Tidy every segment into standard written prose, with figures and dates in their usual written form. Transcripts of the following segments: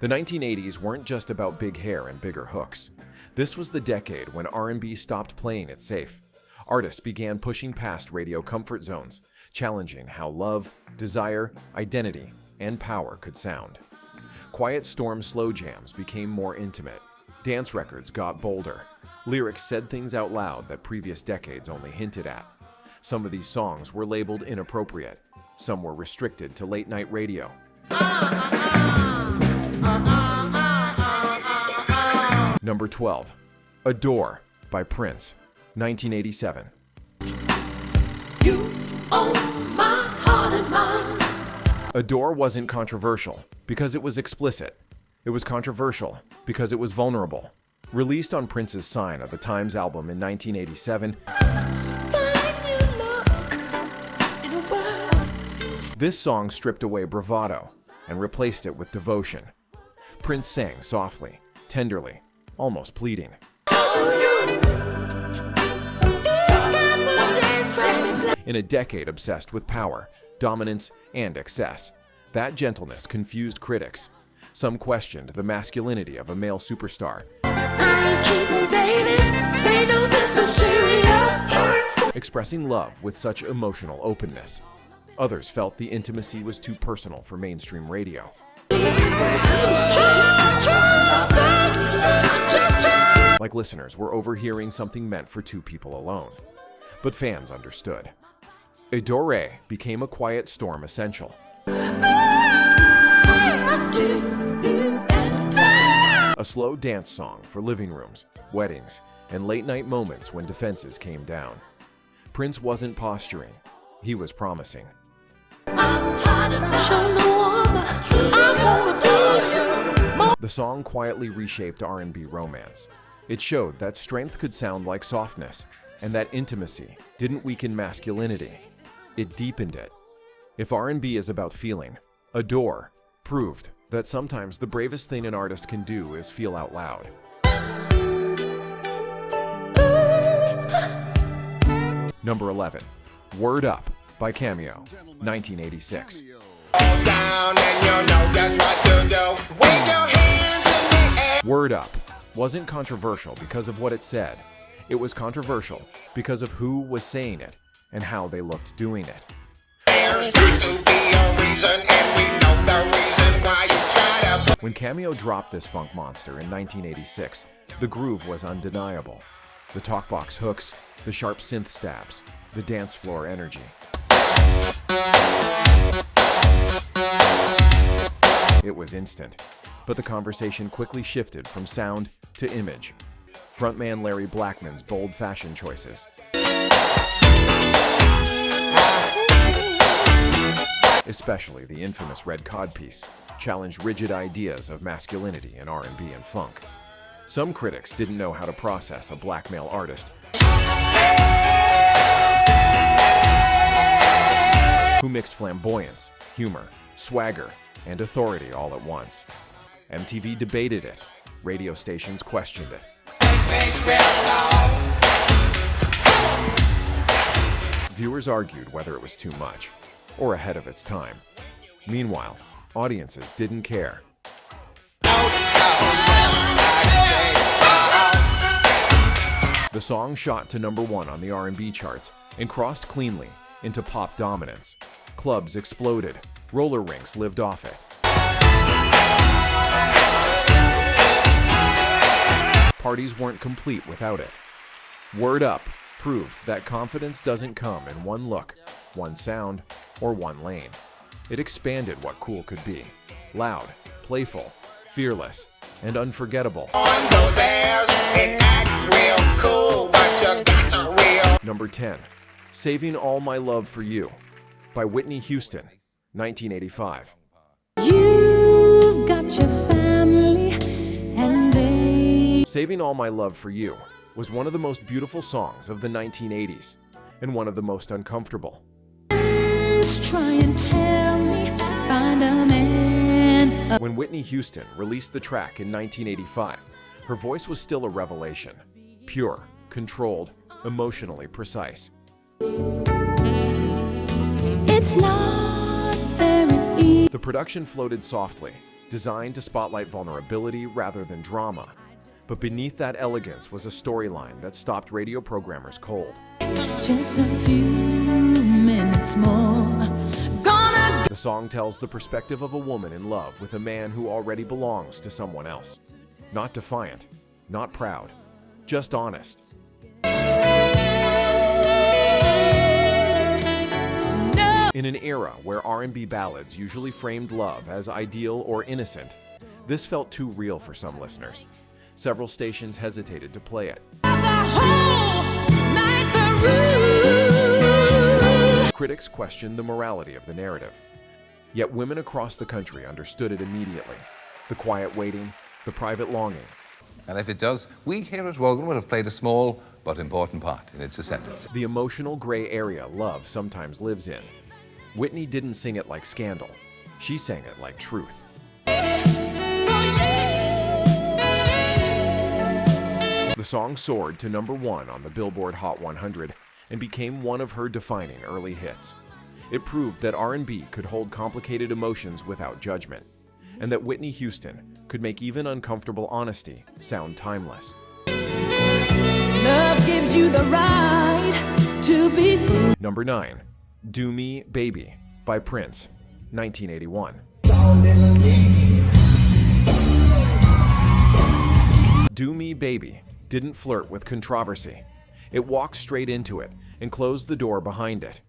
The 1980s weren't just about big hair and bigger hooks. This was the decade when R&B stopped playing it safe. Artists began pushing past radio comfort zones, challenging how love, desire, identity, and power could sound. Quiet Storm slow jams became more intimate. Dance records got bolder. Lyrics said things out loud that previous decades only hinted at. Some of these songs were labeled inappropriate. Some were restricted to late-night radio. Number 12. Adore by Prince, 1987. You own my heart and mind. Adore wasn't controversial because it was explicit. It was controversial because it was vulnerable. Released on Prince's Sign of the Times album in 1987, this song stripped away bravado and replaced it with devotion. Prince sang softly, tenderly, almost pleading. In a decade obsessed with power, dominance, and excess, that gentleness confused critics. Some questioned the masculinity of a male superstar, expressing love with such emotional openness. Others felt the intimacy was too personal for mainstream radio. Like listeners were overhearing something meant for two people alone. But fans understood. Adore became a Quiet Storm essential. A slow dance song for living rooms, weddings, and late-night moments when defenses came down. Prince wasn't posturing, he was promising. The song quietly reshaped R&B romance. It showed that strength could sound like softness, and that intimacy didn't weaken masculinity. It deepened it. If R&B is about feeling, Adore proved that sometimes the bravest thing an artist can do is feel out loud. Number 11. Word Up by Cameo, 1986. Word Up wasn't controversial because of what it said. It was controversial because of who was saying it and how they looked doing it. When Cameo dropped this funk monster in 1986, the groove was undeniable. The talkbox hooks, the sharp synth stabs, the dance floor energy. It was instant, but the conversation quickly shifted from sound to image. Frontman Larry Blackmon's bold fashion choices, especially the infamous red codpiece, challenged rigid ideas of masculinity in R&B and funk. Some critics didn't know how to process a black male artist who mixed flamboyance, humor, swagger, and authority all at once. MTV debated it. Radio stations questioned it. Viewers argued whether it was too much or ahead of its time. Meanwhile, audiences didn't care. The song shot to number 1 on the R&B charts and crossed cleanly into pop dominance. Clubs exploded. Roller rinks lived off it. Parties weren't complete without it. Word Up proved that confidence doesn't come in one look, one sound, or one lane. It expanded what cool could be. Loud, playful, fearless, and unforgettable. Number 10. Saving All My Love for You by Whitney Houston, 1985. You've got your family and they... Saving All My Love for You was one of the most beautiful songs of the 1980s and one of the most uncomfortable. Try and tell me, find a man. When Whitney Houston released the track in 1985, her voice was still a revelation. Pure, controlled, emotionally precise. It's not very easy. The production floated softly, designed to spotlight vulnerability rather than drama. But beneath that elegance was a storyline that stopped radio programmers cold. Just a few minutes more. Gonna The song tells the perspective of a woman in love with a man who already belongs to someone else. Not defiant, not proud, just honest. In an era where R&B ballads usually framed love as ideal or innocent, this felt too real for some listeners. Several stations hesitated to play it. Critics questioned the morality of the narrative. Yet women across the country understood it immediately. The quiet waiting, the private longing. And if it does, we here at Wogan would have played a small but important part in its ascendance. The emotional gray area love sometimes lives in. Whitney didn't sing it like scandal. She sang it like truth. The song soared to #1 on the Billboard Hot 100 and became one of her defining early hits. It proved that R&B could hold complicated emotions without judgment, and that Whitney Houston could make even uncomfortable honesty sound timeless. Love gives you the right to be free. Number 9, Do Me, Baby by Prince, 1981. Do Me, Baby didn't flirt with controversy. It walked straight into it and closed the door behind it.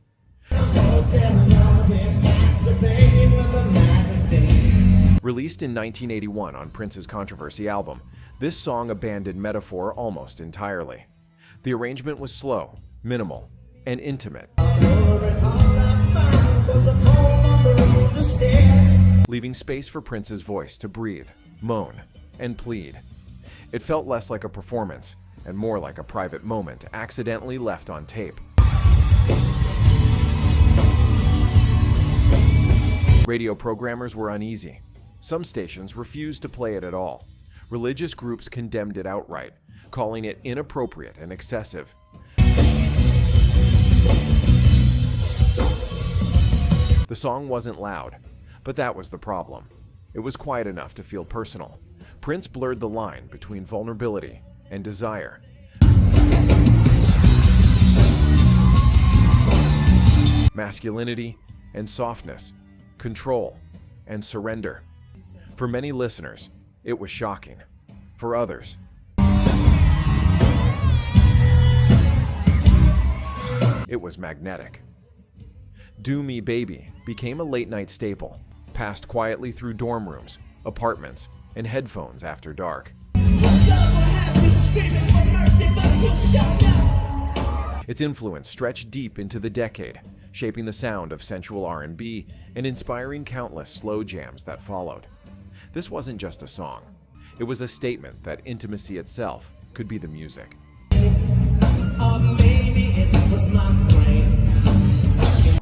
Released in 1981 on Prince's Controversy album, this song abandoned metaphor almost entirely. The arrangement was slow, minimal, and intimate, leaving space for Prince's voice to breathe, moan, and plead. It felt less like a performance and more like a private moment accidentally left on tape. Radio programmers were uneasy. Some stations refused to play it at all. Religious groups condemned it outright, calling it inappropriate and excessive. The song wasn't loud, but that was the problem. It was quiet enough to feel personal. Prince blurred the line between vulnerability and desire. Masculinity and softness, control and surrender. For many listeners, it was shocking. For others, it was magnetic. Do Me, Baby became a late-night staple, passed quietly through dorm rooms, apartments, and headphones after dark. Its influence stretched deep into the decade, shaping the sound of sensual R&B and inspiring countless slow jams that followed. This wasn't just a song. It was a statement that intimacy itself could be the music.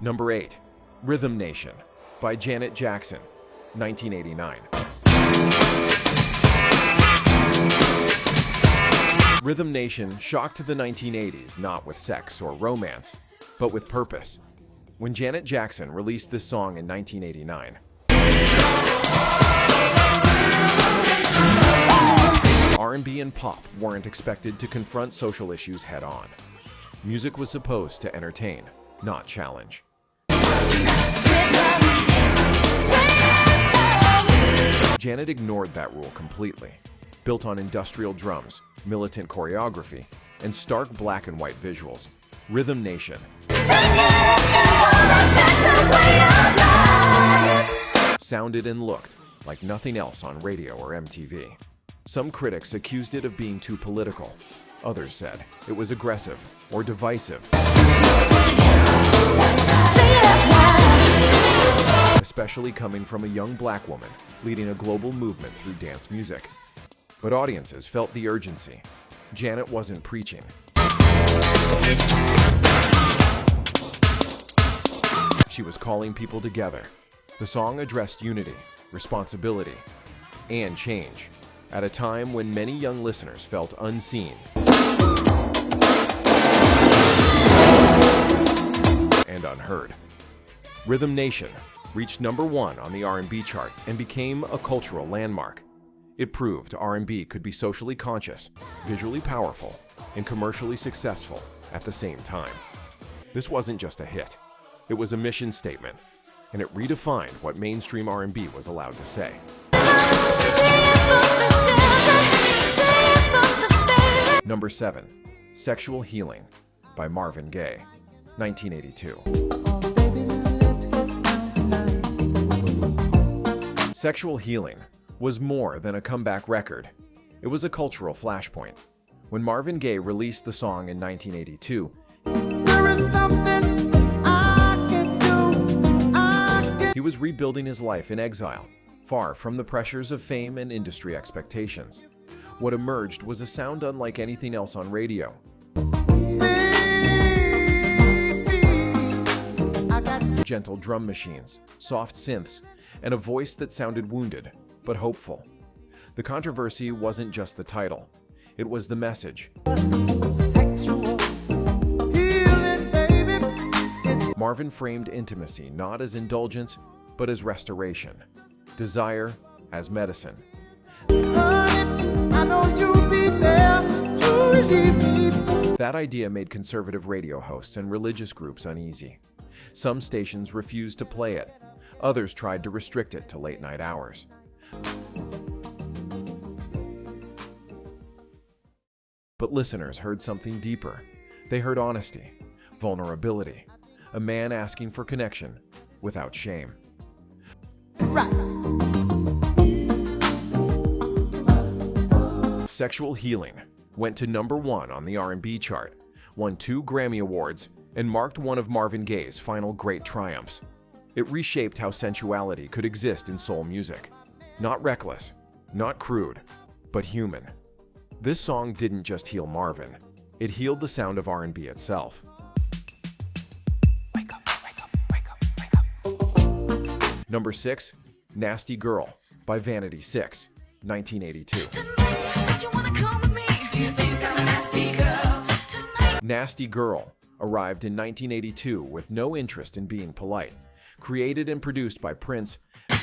Number 8, Rhythm Nation by Janet Jackson, 1989. Rhythm Nation shocked the 1980s not with sex or romance, but with purpose. When Janet Jackson released this song in 1989, R&B and pop weren't expected to confront social issues head-on. Music was supposed to entertain, not challenge. Janet ignored that rule completely. Built on industrial drums, militant choreography, and stark black and white visuals, Rhythm Nation sounded and looked like nothing else on radio or MTV. Some critics accused it of being too political. Others said it was aggressive or divisive, especially coming from a young black woman leading a global movement through dance music. But audiences felt the urgency. Janet wasn't preaching. She was calling people together. The song addressed unity, responsibility, and change at a time when many young listeners felt unseen and unheard. Rhythm Nation reached #1 on the R&B chart and became a cultural landmark. It proved R&B could be socially conscious, visually powerful, and commercially successful at the same time. This wasn't just a hit. It was a mission statement, and it redefined what mainstream R&B was allowed to say. Number 7. Sexual Healing by Marvin Gaye, 1982. Sexual Healing was more than a comeback record. It was a cultural flashpoint. When Marvin Gaye released the song in 1982, he was rebuilding his life in exile, far from the pressures of fame and industry expectations. What emerged was a sound unlike anything else on radio. Gentle drum machines, soft synths, and a voice that sounded wounded, but hopeful. The controversy wasn't just the title, it was the message. Marvin framed intimacy not as indulgence, but as restoration, desire as medicine. That idea made conservative radio hosts and religious groups uneasy. Some stations refused to play it. Others tried to restrict it to late-night hours. But listeners heard something deeper. They heard honesty, vulnerability, a man asking for connection without shame. Sexual Healing went to #1 on the R&B chart, won 2 Grammy Awards, and marked one of Marvin Gaye's final great triumphs. It reshaped how sensuality could exist in soul music. Not reckless, not crude, but human. This song didn't just heal Marvin, it healed the sound of R&B itself. Wake up, wake up, wake up, wake up. Number 6, Nasty Girl by Vanity 6, 1982. Nasty Girl arrived in 1982 with no interest in being polite. Created and produced by Prince,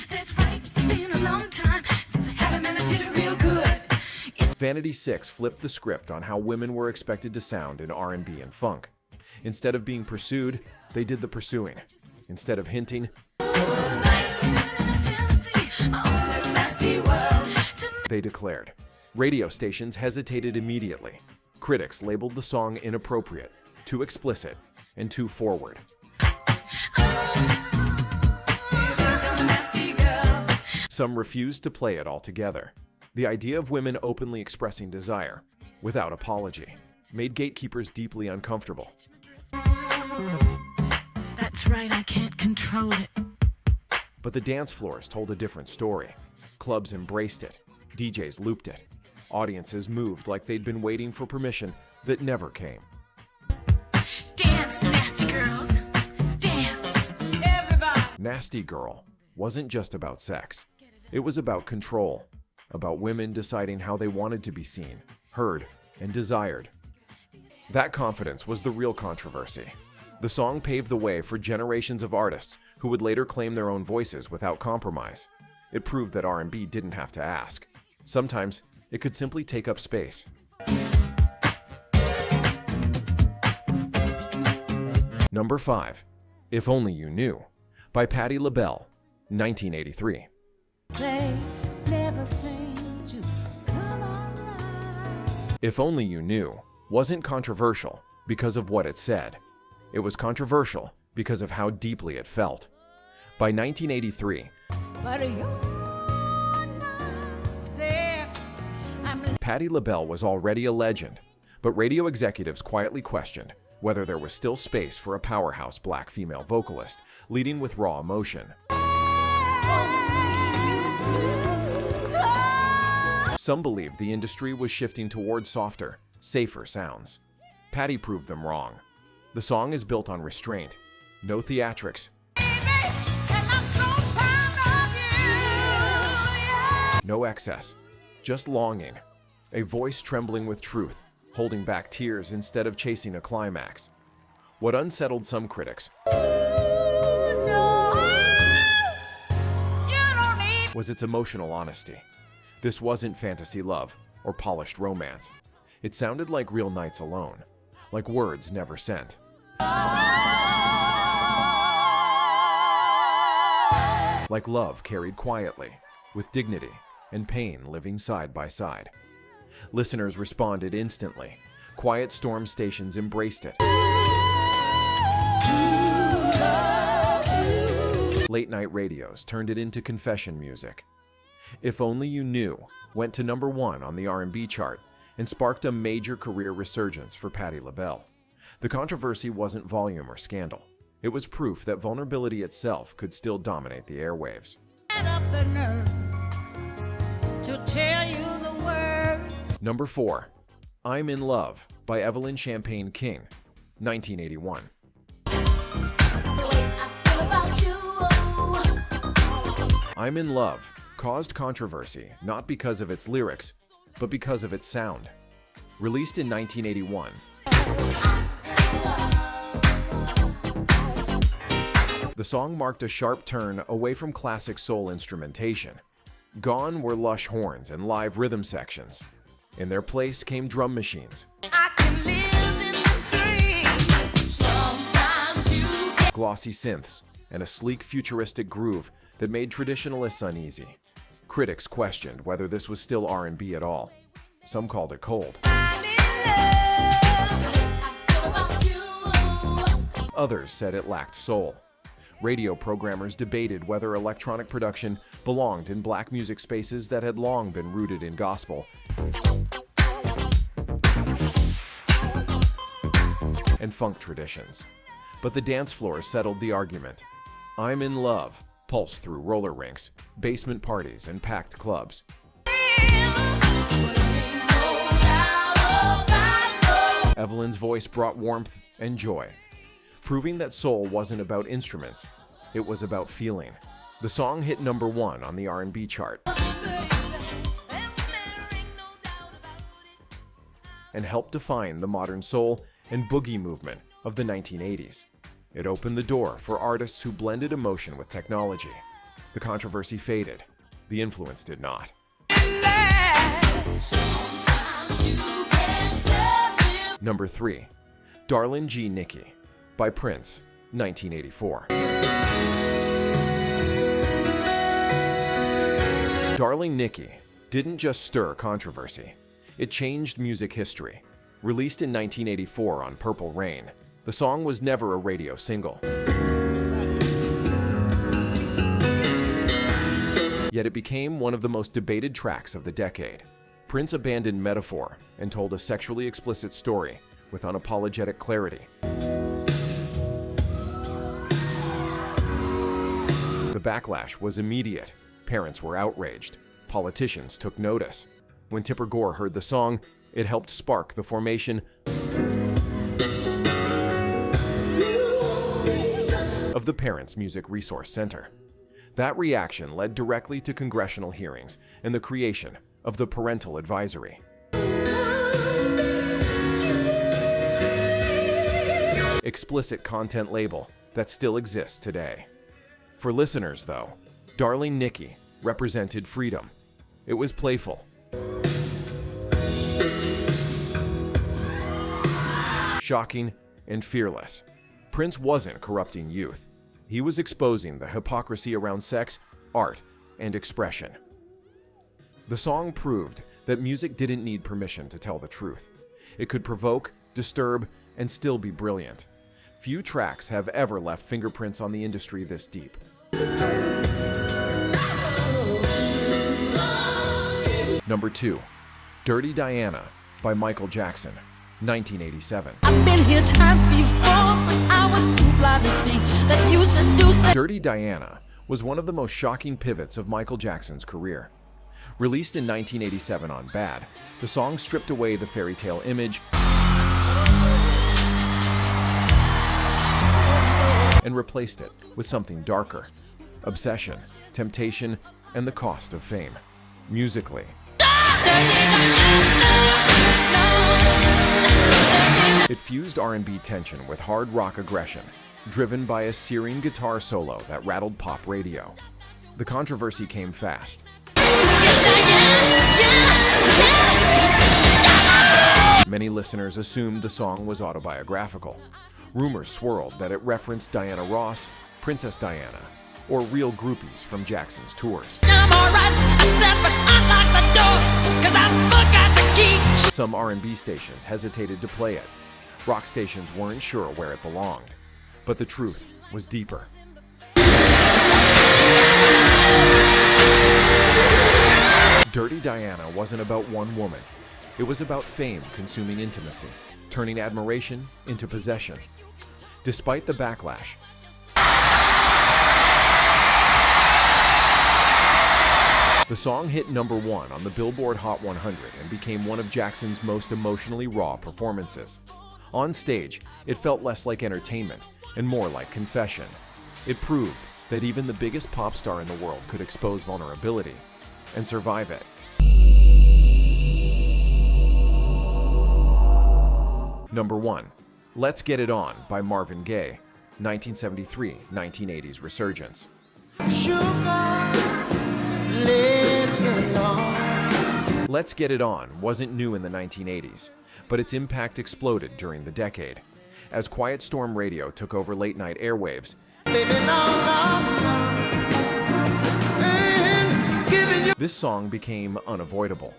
That's right, it's been a long time since I had a man that did it real good. Vanity 6 flipped the script on how women were expected to sound in R&B and funk. Instead of being pursued, they did the pursuing. Instead of hinting, they declared. Radio stations hesitated immediately. Critics labeled the song inappropriate, too explicit, and too forward. Some refused to play it altogether. The idea of women openly expressing desire, without apology, made gatekeepers deeply uncomfortable. That's right, I can't control it. But the dance floors told a different story. Clubs embraced it. DJs looped it. Audiences moved like they'd been waiting for permission that never came. Dance, nasty girls. Dance. Everybody. Nasty Girl wasn't just about sex. It was about control, about women deciding how they wanted to be seen, heard, and desired. That confidence was the real controversy. The song paved the way for generations of artists who would later claim their own voices without compromise. It proved that R&B didn't have to ask. Sometimes, it could simply take up space. Number 5, If Only You Knew, by Patti LaBelle, 1983. If Only You Knew wasn't controversial because of what it said. It was controversial because of how deeply it felt. By 1983, Patti LaBelle was already a legend, but radio executives quietly questioned whether there was still space for a powerhouse black female vocalist, leading with raw emotion. Some believed the industry was shifting toward softer, safer sounds. Patti proved them wrong. The song is built on restraint, no theatrics, no excess, just longing, a voice trembling with truth, holding back tears instead of chasing a climax. What unsettled some critics was its emotional honesty. This wasn't fantasy love or polished romance. It sounded like real nights alone, like words never sent. Like love carried quietly, with dignity and pain living side by side. Listeners responded instantly. Quiet storm stations embraced it. Late-night radios turned it into confession music. If Only You Knew went to #1 on the R&B chart and sparked a major career resurgence for Patti LaBelle. The controversy wasn't volume or scandal. It was proof that vulnerability itself could still dominate the airwaves. Number 4. I'm in Love by Evelyn Champagne King, 1981. I'm in Love caused controversy not because of its lyrics, but because of its sound. Released in 1981, the song marked a sharp turn away from classic soul instrumentation. Gone were lush horns and live rhythm sections. In their place came drum machines, glossy synths, and a sleek futuristic groove that made traditionalists uneasy. Critics questioned whether this was still R&B at all. Some called it cold. Others said it lacked soul. Radio programmers debated whether electronic production belonged in black music spaces that had long been rooted in gospel and funk traditions. But the dance floor settled the argument. I'm in Love pulsed through roller rinks, basement parties, and packed clubs. Evelyn's voice brought warmth and joy, proving that soul wasn't about instruments, it was about feeling. The song hit #1 on the R&B chart and helped define the modern soul and boogie movement of the 1980s. It opened the door for artists who blended emotion with technology. The controversy faded. The influence did not. Number 3. Darlin' G. Nikki by Prince, 1984. Darling Nikki didn't just stir controversy. It changed music history. Released in 1984 on Purple Rain, the song was never a radio single. Yet it became one of the most debated tracks of the decade. Prince abandoned metaphor and told a sexually explicit story with unapologetic clarity. The backlash was immediate. Parents were outraged. Politicians took notice. When Tipper Gore heard the song, it helped spark the formation of the Parents Music Resource Center. That reaction led directly to congressional hearings and the creation of the Parental Advisory. Explicit content label that still exists today. For listeners, though, Darling Nikki represented freedom. It was playful, shocking, and fearless. Prince wasn't corrupting youth. He was exposing the hypocrisy around sex, art, and expression. The song proved that music didn't need permission to tell the truth. It could provoke, disturb, and still be brilliant. Few tracks have ever left fingerprints on the industry this deep. Number 2. Dirty Diana by Michael Jackson, 1987. I've been here times before, but I was too blind to see that you seduce. Dirty Diana was one of the most shocking pivots of Michael Jackson's career. Released in 1987 on Bad, the song stripped away the fairy tale image and replaced it with something darker: obsession, temptation, and the cost of fame. Musically, it fused R&B tension with hard rock aggression, driven by a searing guitar solo that rattled pop radio. The controversy came fast. Many listeners assumed the song was autobiographical. Rumors swirled that it referenced Diana Ross, Princess Diana, or real groupies from Jackson's tours. Some R&B stations hesitated to play it. Rock stations weren't sure where it belonged. But the truth was deeper. Dirty Diana wasn't about one woman. It was about fame consuming intimacy, turning admiration into possession. Despite the backlash, the song hit #1 on the Billboard Hot 100 and became one of Jackson's most emotionally raw performances. On stage, it felt less like entertainment and more like confession. It proved that even the biggest pop star in the world could expose vulnerability and survive it. Number 1. Let's Get It On by Marvin Gaye, 1973-1980s resurgence. Let's Get It On wasn't new in the 1980s, but its impact exploded during the decade. As Quiet Storm Radio took over late-night airwaves, this song became unavoidable.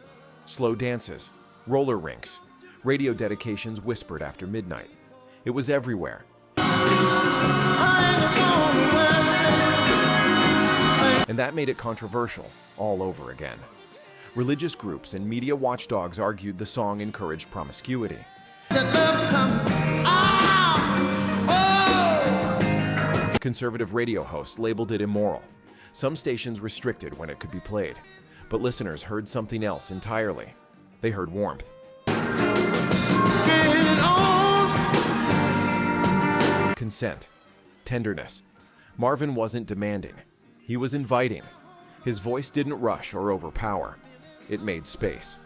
Slow dances, roller rinks, radio dedications whispered after midnight. It was everywhere. And that made it controversial all over again. Religious groups and media watchdogs argued the song encouraged promiscuity. Conservative radio hosts labeled it immoral. Some stations restricted when it could be played. But listeners heard something else entirely. They heard warmth. Consent. Tenderness. Marvin wasn't demanding. He was inviting. His voice didn't rush or overpower. It made space.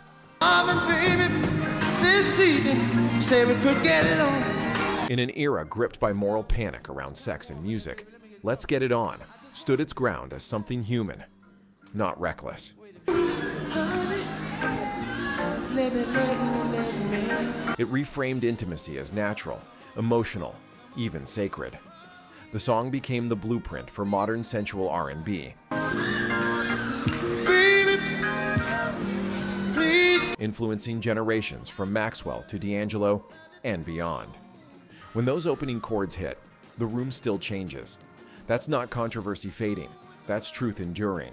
In an era gripped by moral panic around sex and music, Let's Get It On stood its ground as something human, not reckless. It reframed intimacy as natural, emotional, even sacred. The song became the blueprint for modern sensual R&B. Influencing generations from Maxwell to D'Angelo and beyond. When those opening chords hit, the room still changes. That's not controversy fading, that's truth enduring.